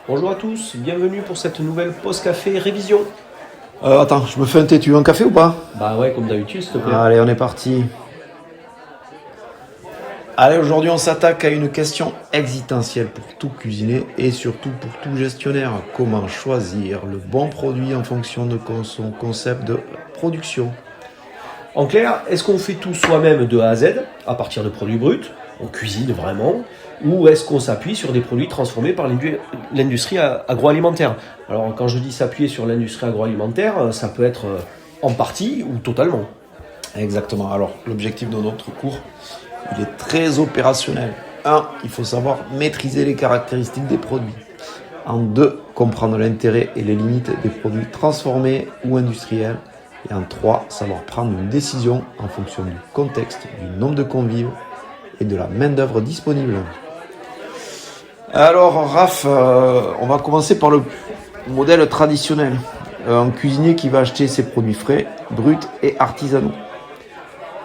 Bonjour à tous, bienvenue pour cette nouvelle pause café révision. Attends, je me fais un thé, tu veux un café ou pas? Bah ouais, comme d'habitude, s'il te plaît. Allez, on est parti. Allez, aujourd'hui on s'attaque à une question existentielle pour tout cuisinier et surtout pour tout gestionnaire. Comment choisir le bon produit en fonction de son concept de production? En clair, est-ce qu'on fait tout soi-même de A à Z, à partir de produits bruts, on cuisine vraiment, ou est-ce qu'on s'appuie sur des produits transformés par l'industrie agroalimentaire? Alors quand je dis s'appuyer sur l'industrie agroalimentaire, ça peut être en partie ou totalement. Exactement. Alors, l'objectif de notre cours, il est très opérationnel. 1. Il faut savoir maîtriser les caractéristiques des produits. En 2. Comprendre l'intérêt et les limites des produits transformés ou industriels. Et en 3. Savoir prendre une décision en fonction du contexte, du nombre de convives et de la main-d'œuvre disponible. Alors, Raph, on va commencer par le modèle traditionnel. Un cuisinier qui va acheter ses produits frais, bruts et artisanaux.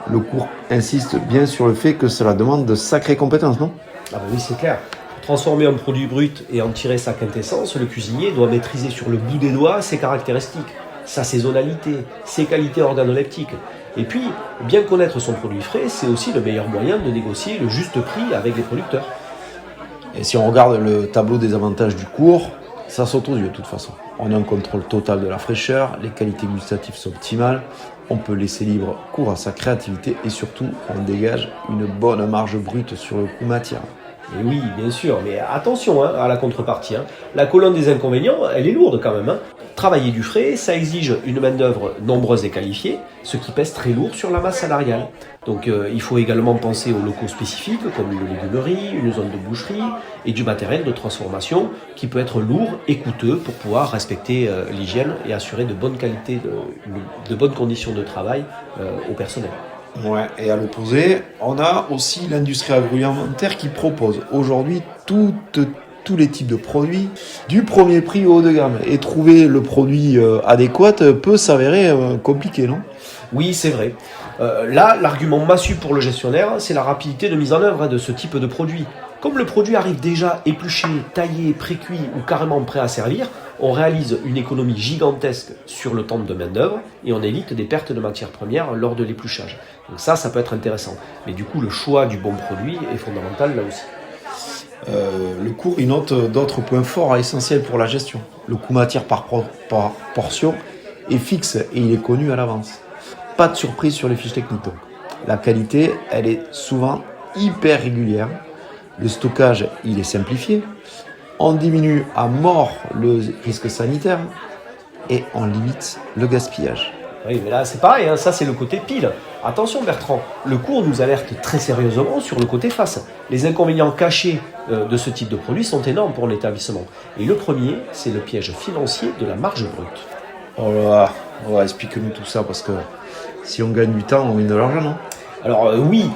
Le cours insiste bien sur le fait que cela demande de sacrées compétences, non? Ah bah oui, c'est clair. Pour transformer un produit brut et en tirer sa quintessence, le cuisinier doit maîtriser sur le bout des doigts ses caractéristiques, sa saisonnalité, ses qualités organoleptiques. Et puis, bien connaître son produit frais, c'est aussi le meilleur moyen de négocier le juste prix avec les producteurs. Et si on regarde le tableau des avantages du cours, ça saute aux yeux de toute façon. On a un contrôle total de la fraîcheur, les qualités gustatives sont optimales, on peut laisser libre cours à sa créativité et surtout on dégage une bonne marge brute sur le coût matière. Et oui, bien sûr, mais attention à la contrepartie. La colonne des inconvénients, elle est lourde quand même. Travailler du frais, ça exige une main-d'œuvre nombreuse et qualifiée, ce qui pèse très lourd sur la masse salariale. Donc il faut également penser aux locaux spécifiques, comme une légumerie, une zone de boucherie, et du matériel de transformation qui peut être lourd et coûteux pour pouvoir respecter l'hygiène et assurer de bonnes qualités, de bonnes conditions de travail au personnel. Ouais, et à l'opposé, on a aussi l'industrie agroalimentaire qui propose aujourd'hui tous les types de produits, du premier prix au haut de gamme. Et trouver le produit adéquat peut s'avérer compliqué, non? Oui, c'est vrai. Là, l'argument massue pour le gestionnaire, c'est la rapidité de mise en œuvre de ce type de produit. Comme le produit arrive déjà épluché, taillé, pré-cuit ou carrément prêt à servir, on réalise une économie gigantesque sur le temps de main-d'œuvre et on évite des pertes de matières premières lors de l'épluchage. Donc ça peut être intéressant. Mais du coup, le choix du bon produit est fondamental là aussi. Le cours, il note d'autres points forts essentiels pour la gestion. Le coût matière par portion est fixe et il est connu à l'avance. Pas de surprise sur les fiches techniques. Donc. La qualité, elle est souvent hyper régulière. Le stockage, il est simplifié. On diminue à mort le risque sanitaire et on limite le gaspillage. Oui, mais là c'est pareil, ça c'est le côté pile. Attention Bertrand, le cours nous alerte très sérieusement sur le côté face. Les inconvénients cachés de ce type de produit sont énormes pour l'établissement. Et le premier, c'est le piège financier de la marge brute. Oh là, explique-nous tout ça parce que si on gagne du temps, on gagne de l'argent, non? Alors oui,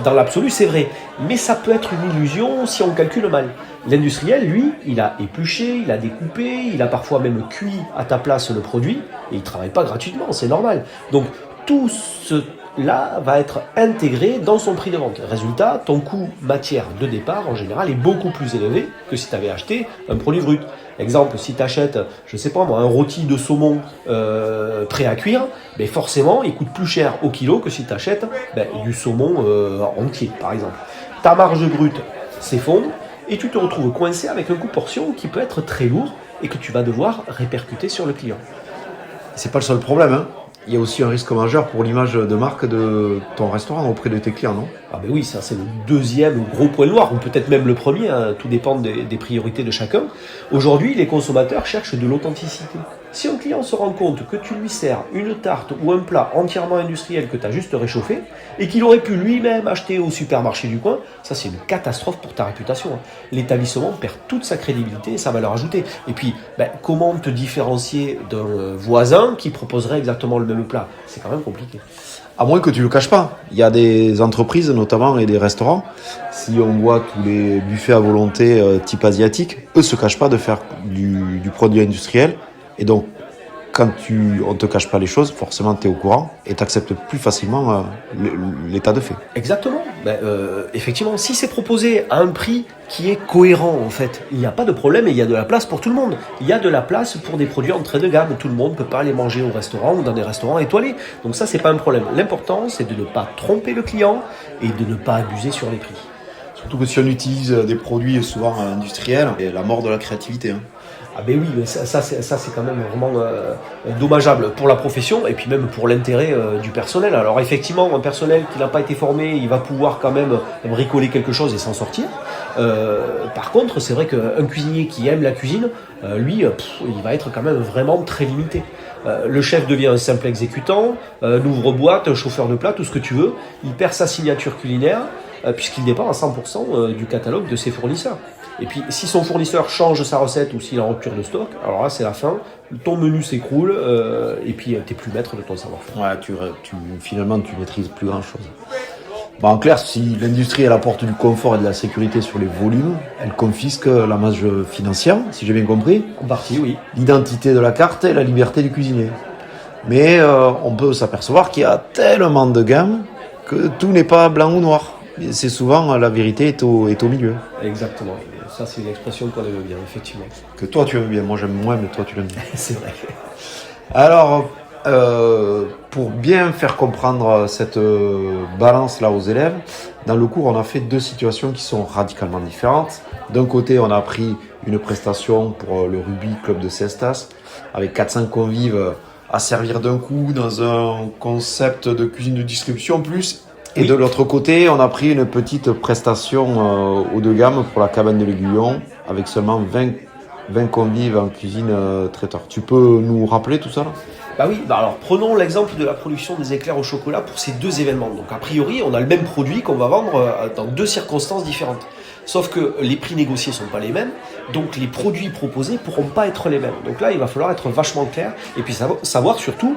dans l'absolu c'est vrai, mais ça peut être une illusion si on calcule mal. L'industriel, lui, il a épluché, il a découpé, il a parfois même cuit à ta place le produit, et il ne travaille pas gratuitement, c'est normal. Donc tout cela va être intégré dans son prix de vente. Résultat, ton coût matière de départ, en général, est beaucoup plus élevé que si tu avais acheté un produit brut. Exemple, si tu achètes, je sais pas moi, un rôti de saumon prêt à cuire, ben forcément, il coûte plus cher au kilo que si tu achètes du saumon entier, par exemple. Ta marge brute s'effondre et tu te retrouves coincé avec un coût portion qui peut être très lourd et que tu vas devoir répercuter sur le client. C'est pas le seul problème, hein. Il y a aussi un risque majeur pour l'image de marque de ton restaurant auprès de tes clients, non? Ah ben oui, ça c'est le deuxième gros point noir, ou peut-être même le premier, tout dépend des priorités de chacun. Aujourd'hui, les consommateurs cherchent de l'authenticité. Si un client se rend compte que tu lui sers une tarte ou un plat entièrement industriel que tu as juste réchauffé, et qu'il aurait pu lui-même acheter au supermarché du coin, ça c'est une catastrophe pour ta réputation. L'établissement perd toute sa crédibilité et sa valeur ajoutée. Et puis, comment te différencier d'un voisin qui proposerait exactement le même plat? C'est quand même compliqué. À moins que tu le caches pas. Il y a des entreprises notamment et des restaurants. Si on voit tous les buffets à volonté type asiatique, eux se cachent pas de faire du produit industriel. Et donc, quand on ne te cache pas les choses, forcément tu es au courant et tu acceptes plus facilement l'état de fait. Exactement. Effectivement, si c'est proposé à un prix qui est cohérent, en fait, il n'y a pas de problème et il y a de la place pour tout le monde. Il y a de la place pour des produits entrée de gamme. Tout le monde ne peut pas aller manger au restaurant ou dans des restaurants étoilés. Donc ça, c'est pas un problème. L'important, c'est de ne pas tromper le client et de ne pas abuser sur les prix. Surtout que si on utilise des produits souvent industriels, c'est la mort de la créativité. Ah ben oui, mais ça c'est quand même vraiment dommageable pour la profession et puis même pour l'intérêt du personnel. Alors effectivement, un personnel qui n'a pas été formé, il va pouvoir quand même bricoler quelque chose et s'en sortir. Par contre, c'est vrai qu'un cuisinier qui aime la cuisine, lui, il va être quand même vraiment très limité. Le chef devient un simple exécutant, ouvre-boîte, chauffeur de plat, tout ce que tu veux. Il perd sa signature culinaire puisqu'il dépend à 100% du catalogue de ses fournisseurs. Et puis, si son fournisseur change sa recette ou s'il est en rupture de stock, alors là, c'est la fin. Ton menu s'écroule et puis t'es plus maître de ton savoir-faire. Ouais, finalement, tu maîtrises plus grand-chose. En clair, si l'industrie elle apporte du confort et de la sécurité sur les volumes, elle confisque la marge financière, si j'ai bien compris. En partie, oui. L'identité de la carte et la liberté du cuisinier. Mais on peut s'apercevoir qu'il y a tellement de gammes que tout n'est pas blanc ou noir. Et c'est souvent la vérité est au milieu. Exactement. Ça, c'est une expression qu'on aime bien, effectivement. Que toi, tu aimes bien. Moi, j'aime moins, mais toi, tu l'aimes bien. C'est vrai. Alors, pour bien faire comprendre cette balance-là aux élèves, dans le cours, on a fait 2 situations qui sont radicalement différentes. D'un côté, on a pris une prestation pour le Rugby Club de Cestas, avec 400 convives à servir d'un coup dans un concept de cuisine de distribution plus. Et de l'autre côté, on a pris une petite prestation haut de gamme pour la cabane de l'Aiguillon, avec seulement 20 convives en cuisine traiteur. Tu peux nous rappeler tout ça là ? Bah oui, alors prenons l'exemple de la production des éclairs au chocolat pour ces 2 événements. Donc a priori, on a le même produit qu'on va vendre dans 2 circonstances différentes. Sauf que les prix négociés sont pas les mêmes, donc les produits proposés pourront pas être les mêmes. Donc là, il va falloir être vachement clair et puis savoir surtout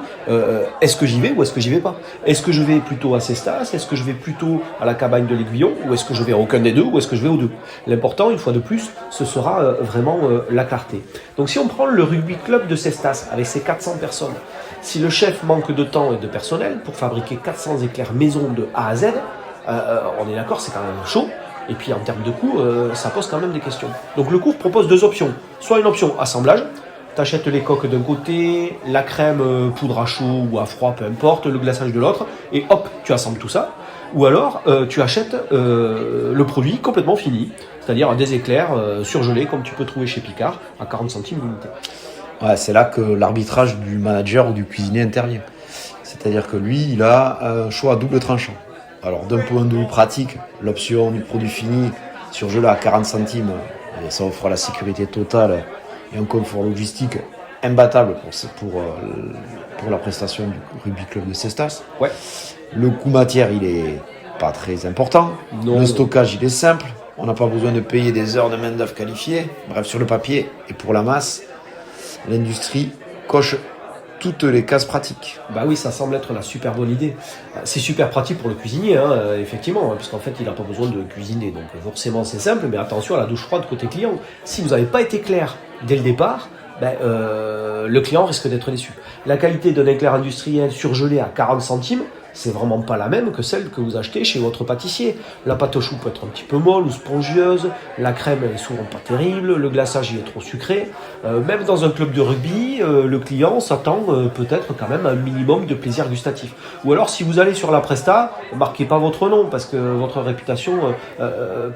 est-ce que j'y vais ou est-ce que j'y vais pas. Est-ce que je vais plutôt à Cestas, est-ce que je vais plutôt à la cabane de l'Aiguillon ou est-ce que je vais à aucun des deux ou est-ce que je vais aux deux. L'important, une fois de plus, ce sera vraiment la clarté. Donc si on prend le Rugby Club de Cestas avec ses 400 personnes, si le chef manque de temps et de personnel pour fabriquer 400 éclairs maison de A à Z, on est d'accord, c'est quand même chaud. Et puis en termes de coût, ça pose quand même des questions. Donc le cours propose 2 options. Soit une option assemblage, tu achètes les coques d'un côté, la crème poudre à chaud ou à froid, peu importe, le glaçage de l'autre, et hop, tu assembles tout ça. Ou alors tu achètes le produit complètement fini, c'est-à-dire des éclairs surgelés comme tu peux trouver chez Picard à 40 centimes l'unité. Ouais, c'est là que l'arbitrage du manager ou du cuisinier intervient. C'est-à-dire que lui, il a un choix à double tranchant. Alors d'un point de vue pratique, l'option du produit fini surgelé à 40 centimes, ça offre la sécurité totale et un confort logistique imbattable pour la prestation du Rugby Club de Cestas. Ouais. Le coût matière, il est pas très important. Non. Le stockage, il est simple. On n'a pas besoin de payer des heures de main-d'œuvre qualifiée. Bref, sur le papier et pour la masse, l'industrie coche toutes les cases pratiques. Bah oui, ça semble être la super bonne idée. C'est super pratique pour le cuisinier, effectivement, puisqu'en fait, il n'a pas besoin de cuisiner. Donc forcément, c'est simple, mais attention à la douche froide côté client. Si vous n'avez pas été clair dès le départ, le client risque d'être déçu. La qualité d'un éclair industriel surgelé à 40 centimes, c'est vraiment pas la même que celle que vous achetez chez votre pâtissier. La pâte au chou peut être un petit peu molle ou spongieuse, la crème est souvent pas terrible, le glaçage il est trop sucré. Même dans un club de rugby, le client s'attend peut-être quand même à un minimum de plaisir gustatif. Ou alors si vous allez sur la presta, marquez pas votre nom parce que votre réputation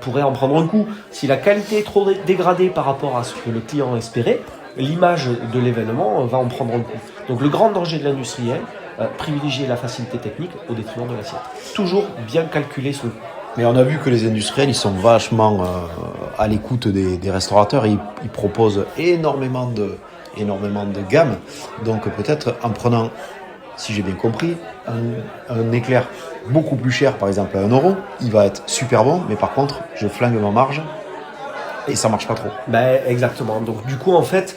pourrait en prendre un coup. Si la qualité est trop dégradée par rapport à ce que le client espérait, l'image de l'événement va en prendre un coup. Donc le grand danger de l'industriel, privilégier la facilité technique au détriment de l'assiette. Toujours bien calculer son coût. Mais on a vu que les industriels, ils sont vachement à l'écoute des restaurateurs et ils proposent énormément de gammes. Donc peut-être en prenant, si j'ai bien compris, un éclair beaucoup plus cher, par exemple à 1 euro, il va être super bon, mais par contre, je flingue ma marge et ça marche pas trop. Exactement. Donc du coup, en fait,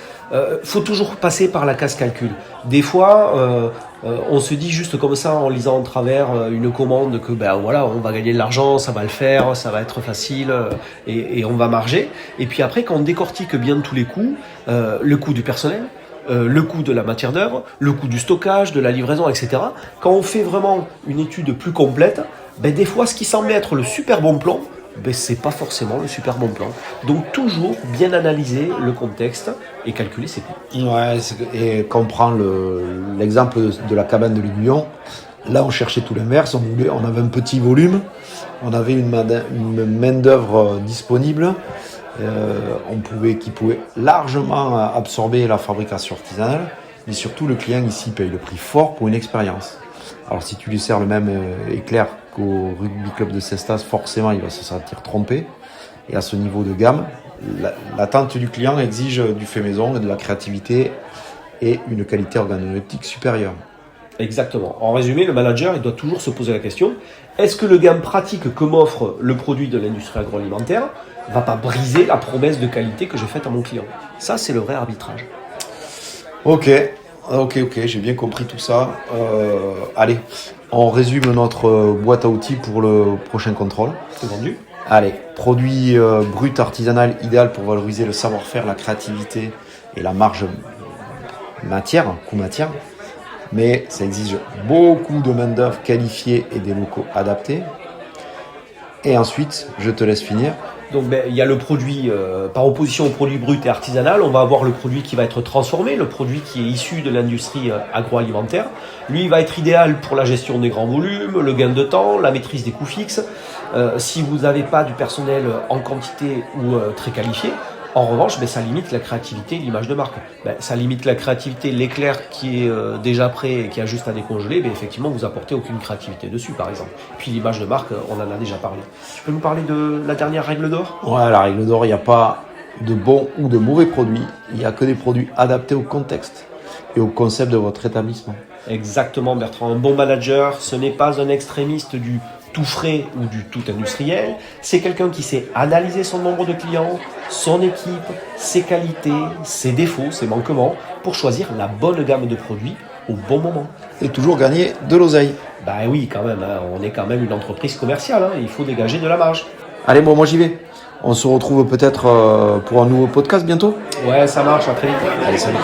faut toujours passer par la case calcul. Des fois, on se dit juste comme ça en lisant en travers une commande que voilà, on va gagner de l'argent, ça va le faire, ça va être facile et on va marger. Et puis après, quand on décortique bien tous les coûts, le coût du personnel, le coût de la matière d'œuvre, le coût du stockage, de la livraison, etc. Quand on fait vraiment une étude plus complète, des fois, ce qui semble être le super bon plan, c'est pas forcément le super bon plan. Donc toujours bien analyser le contexte et calculer ses coûts. Ouais, et quand on prend l'exemple de la cabane de l'Aiguillon, là on cherchait tout l'inverse, on avait un petit volume, on avait une main d'œuvre disponible, qui pouvait largement absorber la fabrication artisanale, mais surtout le client ici paye le prix fort pour une expérience. Alors si tu lui sers le même éclair qu'au rugby club de Cestas, forcément il va se sentir trompé. Et à ce niveau de gamme, l'attente du client exige du fait maison et de la créativité et une qualité organoleptique supérieure. Exactement. En résumé, le manager il doit toujours se poser la question, est-ce que le gamme pratique que m'offre le produit de l'industrie agroalimentaire ne va pas briser la promesse de qualité que j'ai faite à mon client? Ça, c'est le vrai arbitrage. Ok, j'ai bien compris tout ça. Allez, on résume notre boîte à outils pour le prochain contrôle. C'est vendu. Allez, produit brut artisanal idéal pour valoriser le savoir-faire, la créativité et la marge coût matière. Mais ça exige beaucoup de main-d'œuvre qualifiée et des locaux adaptés. Et ensuite, je te laisse finir. Donc il y a le produit, par opposition au produit brut et artisanal, on va avoir le produit qui va être transformé, le produit qui est issu de l'industrie agroalimentaire. Lui, il va être idéal pour la gestion des grands volumes, le gain de temps, la maîtrise des coûts fixes. Si vous n'avez pas du personnel en quantité ou très qualifié, en revanche, ça limite la créativité et l'image de marque. Ça limite la créativité, l'éclair qui est déjà prêt et qui a juste à décongeler, effectivement, vous apportez aucune créativité dessus, par exemple. Puis l'image de marque, on en a déjà parlé. Tu peux nous parler de la dernière règle d'or ? Ouais, la règle d'or, il n'y a pas de bons ou de mauvais produits. Il n'y a que des produits adaptés au contexte et au concept de votre établissement. Exactement, Bertrand. Un bon manager, ce n'est pas un extrémiste du tout frais ou du tout industriel. C'est quelqu'un qui sait analyser son nombre de clients, son équipe, ses qualités, ses défauts, ses manquements, pour choisir la bonne gamme de produits au bon moment. Et toujours gagner de l'oseille. Oui, quand même. On est quand même une entreprise commerciale. Il faut dégager de la marge. Allez, moi j'y vais. On se retrouve peut-être pour un nouveau podcast bientôt. Ouais, ça marche. À très vite. Allez, salut.